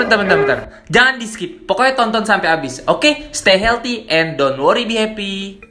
bentar. Jangan di skip. Pokoknya tonton sampai habis. Oke? Stay healthy and don't worry, be happy.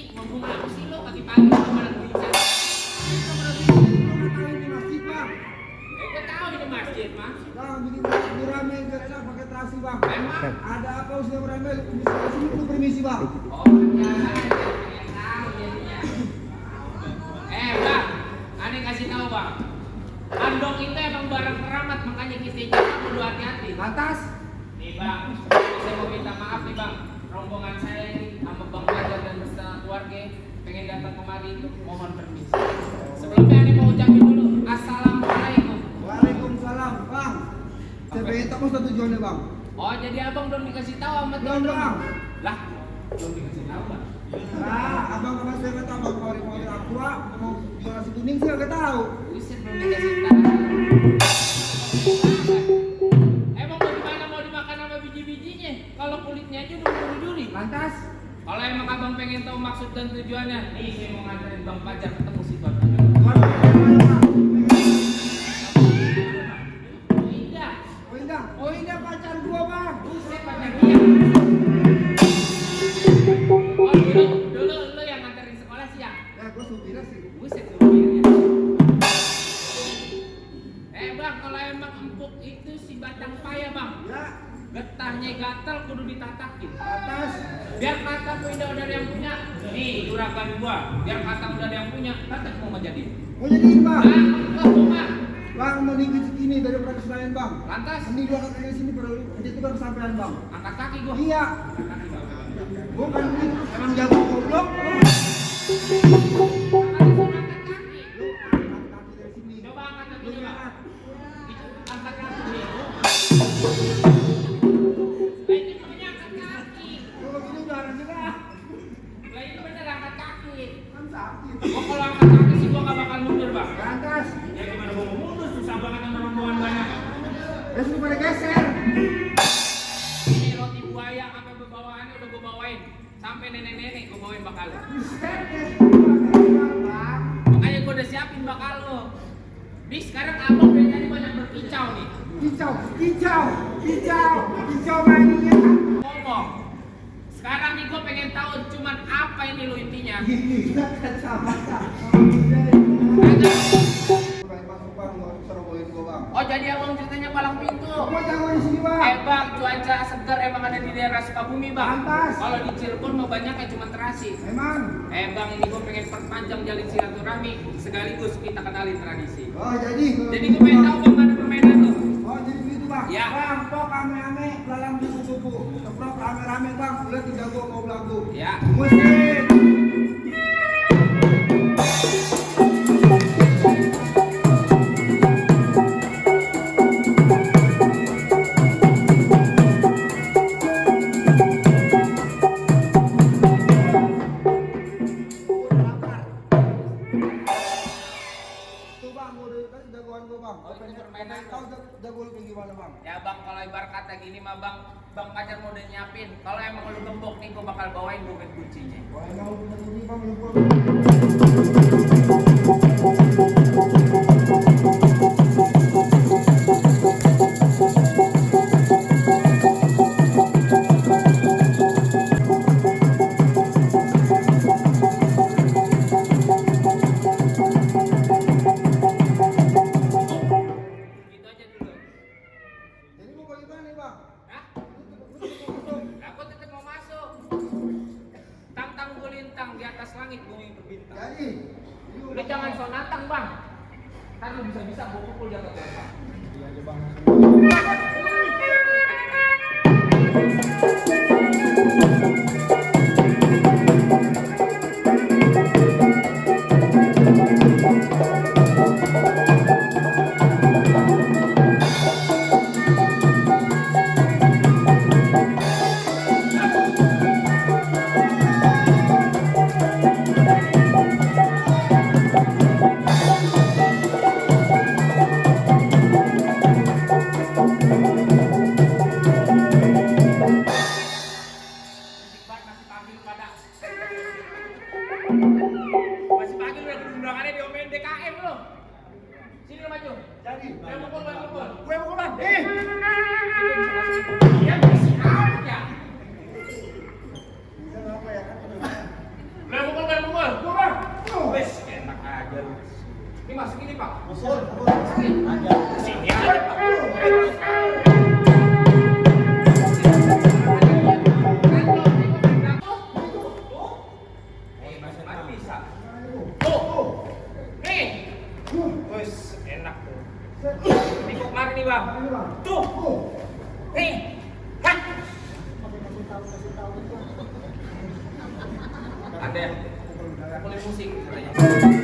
Nih, ngomong apa sih lo? Pagi-pagi lo pada gelisah. Gue tahu ini masjid, Mas. Bang, bikin rame gak enak pakai terasi bang. Emang? Ada apa usia rame? Bisa sini dulu permisi bang. Oh, ya, pengen tahu jadinya. Bang, aneh kasih tahu bang. Andong itu emang barang keramat, makanya kita jangan perlu hati-hati. Lantas? Nih bang, saya mau minta maaf nih bang. Rombongan saya ini sama Bang Fajar dan beserta keluarga pengen datang kemari itu mohon permisi. Sebelumnya aneh mau ucapin dulu Assalamualaikum. Waalaikumsalam bang. Saya pengen tahu Ustaz tujuannya bang. Oh jadi abang belum dikasih tahu sama Belum, Dondong? Bang. Lah, belum dikasih tahu bang. Nah, abang kemarin saya nggak tahu bang. Kalau aqua mau jual nasi kuning sih nggak tahu. Buset belum dikasih tahu. Emang mau gimana mau dimakan sama biji-bijinya? Kalau kulitnya aja udah duri-duri. Lantas? Kalau emang abang pengen tahu maksud dan tujuannya, nih saya mau nganterin Bang Fajar ketemu si Bang. Oh indah, Oh indah pacar gua bang. buset pacar dia. Oh dulu lu yang nganterin sekolah siang. Ya gua supirnya sih. Buset supirnya. Bang, kalau emang empuk itu si batang paya bang. Ya. Getahnya gatal kudu ditatakin. Atas. Biar kata udah ada yang punya. Nih juragan gua. Biar kata udah ada yang punya, tetap mau jadi. Mau jadi bang. Rumah. Bang mending kecil ini daripada kesalahan bang. Lantas Mending dua kaki dari sini baru itu kan kesampaian bang. angkat kaki gua. Iya. Angkat kaki gua. Gua kan emang jago goblok. Angkat kaki. Lu angkat kaki dari sini. Coba angkat kaki Lu coba. angkat. Angkat kaki. Itu namanya angkat kaki. Lu begini udah harus juga. Lah itu bener angkat kaki. Kan sakit. Gua kalau angkat kaki sih gua gak bakal mundur bang. Lantas. Ya gimana gua mau mundur, susah banget sama rombongan banyak. Ya sudah pada geser. Ini roti buaya sampai bawaannya udah gua bawain. Sampai nenek-nenek gua bawain bakal. Bang. Makanya gua udah siapin bakal lo. Bis sekarang abang udah jadi banyak berkicau nih. Kicau maninya. Ngomong. Sekarang nih gua pengen tahu cuman apa ini lo intinya. Gini kan sama tak. Bang masuk bang, nggak usah robohin gua bang. Oh jadi abang ceritanya palang pintu. Gua jangan di sini bang. Bang, cuaca segar emang ada di daerah Sukabumi bang. Pantas. Kalau di Cirebon mau banyaknya cuma terasi. Emang. Bang, ini gue pengen perpanjang jalin silaturahmi sekaligus kita kenalin tradisi. Oh jadi. Jadi gue pengen tahu bang ada permainan lo. Oh jadi begitu bang. Ya. Bang, pok rame-rame, belalang buku-buku. Keprok rame-rame bang, udah tiga gua mau belagu. Ya. Musik. Tuh bang, gua udah kan jagoan gua bang. Oh, itu permainan. Tahu jago lu kayak gimana bang? Ya bang, kalau ibarat kata gini mah bang Fajar mau udah nyiapin. Kalau emang lu gembok nih, gue bakal bawain bukan kuncinya. Wah emang lu punya ini bang, lu gua. Gitu aja dulu. Jadi mau bagaimana nih bang? Hah? Lu tetep mau masuk. Aku tetap mau masuk. Tantang gulintang di atas langit bumi berbintang. Jadi. Udah jangan so nantang bang. Kan lu bisa-bisa gue pukul di atas langit. Iya aja bang. Musik bar masih panggil pada. Masih panggil udah berundangannya diomelin DKM lo. Sini lo maju. Jadi. Gue mukul. Gue mau bang. Itu bisa masuk. Ya berisik amat ya. Bisa apa ya kan? Lo mukul Sini aja Pak. Bisa. Tuh. Nih. Wes, enak tuh. Ini kok kemarin nih Bang. Tuh. Nih. Hah. Ada. Boleh musik katanya.